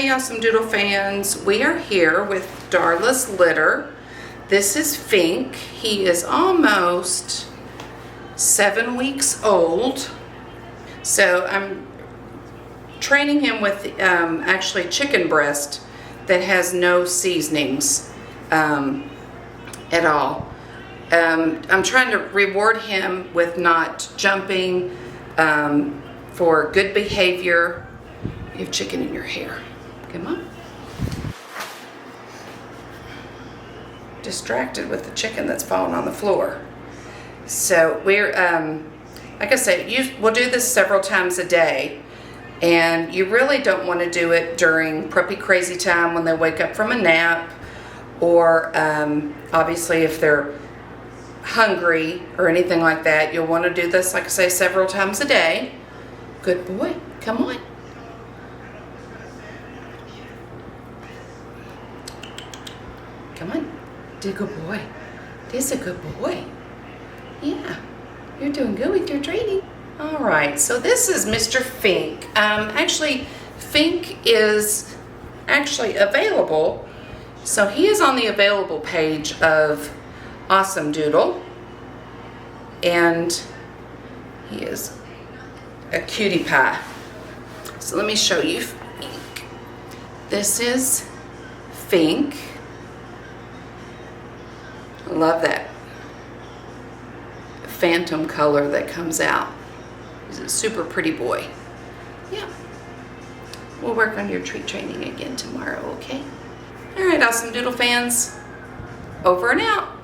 Hey AwesomeDoodle fans, we are here with Darla's litter. This is Fink. He is almost 7 weeks old. So I'm training him with actually chicken breast that has no seasonings at all. I'm trying to reward him with not jumping, for good behavior. You have chicken in your hair. Come on. Distracted with the chicken that's falling on the floor. So we're, like I said, we'll do this several times a day. And you really don't want to do it during puppy crazy time when they wake up from a nap, or obviously if they're hungry or anything like that. You'll want to do this, like I say, several times a day. Good boy. Come on. Come on. Do a good boy. This is a good boy. Yeah. You're doing good with your training. All right. So this is Mr. Fink. Actually, Fink is actually available. So he is on the available page of AwesomeDoodle. And he is a cutie pie. So let me show you Fink. This is Fink. I love that phantom color that comes out. He's a super pretty boy. Yeah. We'll work on your treat training again tomorrow, okay? All right, AwesomeDoodle fans. Over and out.